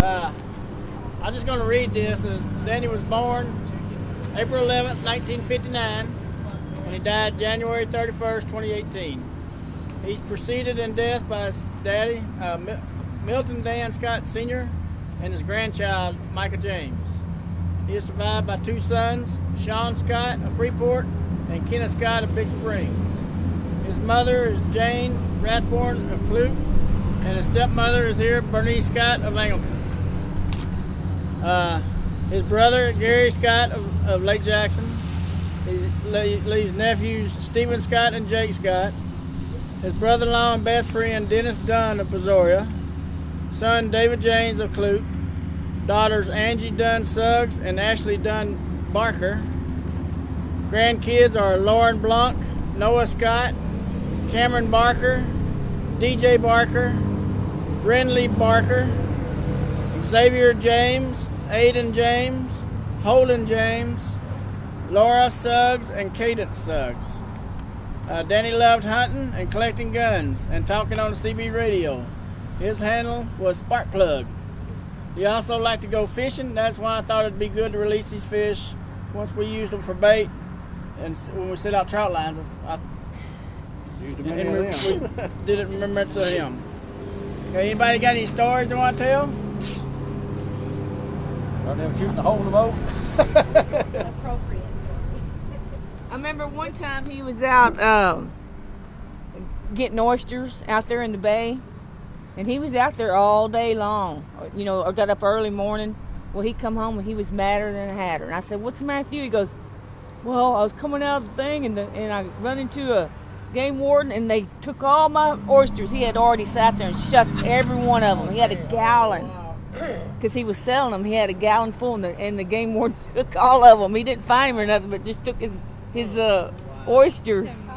I'm just going to read this. Danny was born April 11th, 1959, and he died January 31st, 2018. He's preceded in death by his daddy, Milton Dan Scott Sr., and his grandchild, Micah James. He is survived by two sons, Sean Scott of Freeport and Kenneth Scott of Big Springs. His mother is Jane Rathborn of Clute, and his stepmother is here, Bernice Scott of Angleton. His brother, Gary Scott of Lake Jackson. He leaves nephews, Stephen Scott and Jake Scott. His brother-in-law and best friend, Dennis Dunn of Brazoria. Son, David James of Clute. Daughters, Angie Dunn Suggs and Ashley Dunn Barker. Grandkids are Lauren Blanc, Noah Scott, Cameron Barker, DJ Barker, Brinley Barker, Xavier James, Aiden James, Holden James, Laura Suggs, and Cadence Suggs. Danny loved hunting and collecting guns and talking on the CB radio. His handle was Sparkplug. He also liked to go fishing. That's why I thought it'd be good to release these fish once we used them for bait and when we set out trout lines. We didn't remember to him. Okay, anybody got any stories they want to tell? Are they shooting a hole in the boat? Appropriate. I remember one time he was out getting oysters out there in the bay, and he was out there all day long. You know, or got up early morning. Well, he come home and he was madder than a hatter. And I said, "What's the matter with you?" He goes, "Well, I was coming out of the thing and I run into a game warden and they took all my oysters." He had already sat there and shucked every one of them. He had a gallon. Because he was selling them, he had a gallon full, and the game warden took all of them. He didn't find him or nothing, but just took his oysters.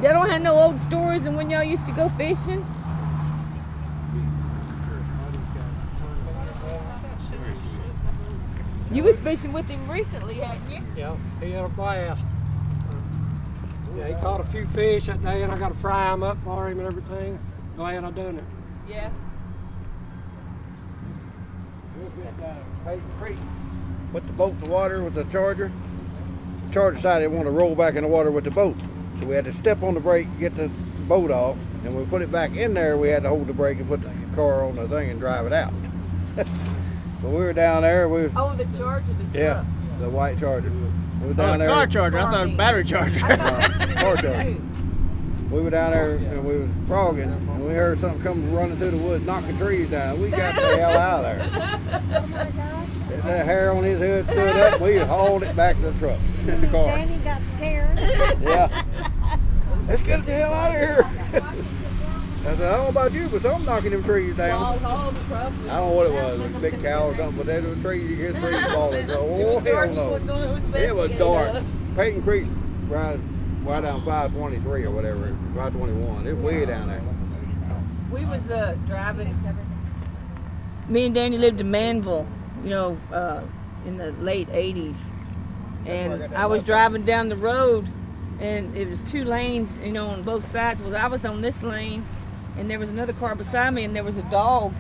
Y'all don't have no old stories and when y'all used to go fishing? You was fishing with him recently, hadn't you? Yeah, he had a blast. Yeah, he caught a few fish that day, and I got to fry them up for him and everything. Glad I done it. Yeah. Put the boat in the water with the Charger. The Charger decided they wanted to roll back in the water with the boat. So we had to step on the brake, get the boat off, and when we put it back in there, we had to hold the brake and put the car on the thing and drive it out. But we were down there. The Charger, the truck. Yeah, the white Charger. We were down there. Car charger. I thought it was battery charger. Car charger. We were down there and we were frogging, and we heard something come running through the woods, knocking trees down. We got the hell out of there. That hair on his head stood up. We hauled it back to the truck, the car. Danny got scared. Yeah. Let's get the hell out of here. I said, I don't know about you, but something knocking them trees down. I don't know what it was, a big cow or something, but there were trees, you hear trees falling. Oh, hell no. It was dark. Peyton Creek, right down 523 or whatever, 521. It was way down there. We was driving. Me and Danny lived in Manville, you know, in the late 80s. And I was driving down the road, and it was two lanes, you know, on both sides. Well, I was on this lane, and there was another car beside me, and there was a dog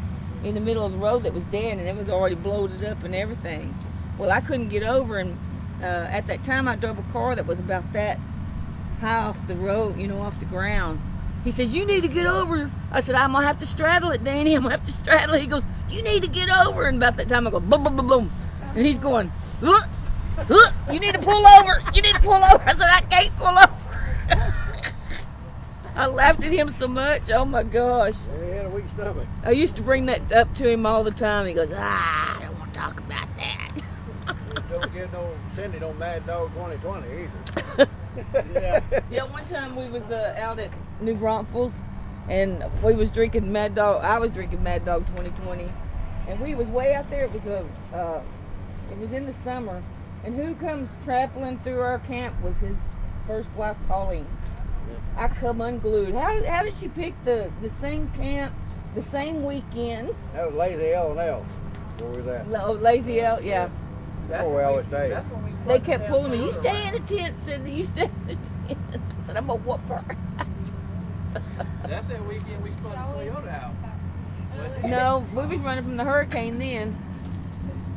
in the middle of the road that was dead, and it was already bloated up and everything. Well, I couldn't get over, and at that time I drove a car that was about that high off the road, you know, off the ground. He says, "You need to get over." I said, "I'm gonna have to straddle it, Danny. I'm gonna have to straddle it." He goes, "You need to get over." And about that time I go, boom, boom, boom, boom. And he's going, "Look, look, you need to pull over. You need to pull over." I said, "I can't pull over." I laughed at him so much. Oh my gosh. He had a weak stomach. I used to bring that up to him all the time. He goes, I don't want to talk about that. Don't get Cindy no Mad Dog 2020 either. Yeah, one time we was out at New Braunfels, and we was drinking Mad Dog. I was drinking Mad Dog 2020, and we was way out there. It was in the summer, and who comes trampling through our camp was his first wife, Pauline. I come unglued. How did she pick the same camp, the same weekend? That was Lazy L&L. Where was that? Oh, Lazy L, yeah. That's where we always stay. They kept pulling me. You stay in the tent, Cindy. You stay in the tent. I said, I'm gonna whoop her. That's that weekend we spun the Toyota out. No, we was running from the hurricane then.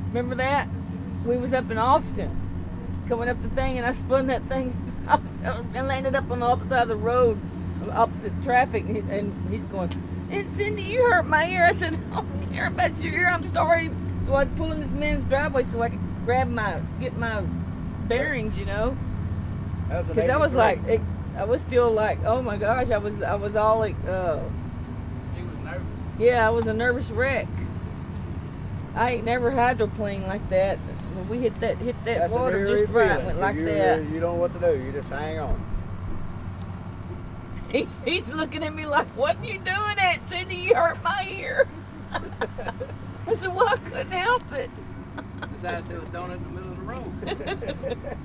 Remember that? We was up in Austin, coming up the thing, and I spun that thing up and landed up on the opposite side of the road, opposite traffic, and he's going, and Cindy, you hurt my ear. I said, I don't care about your ear, I'm sorry. So I pulled in this man's driveway so I could get my bearings, you know. Because I was like, I was still like, oh my gosh, I was all like, He was nervous. yeah, I was a nervous wreck. I ain't never hydroplaned like that. When we hit that That's water a just right, went like that. You don't know what to do. You just hang on. He's looking at me like, what are you doing at, Cindy? You hurt my ear. I said, well, I couldn't help it. Decided to do a donut in the middle of the road.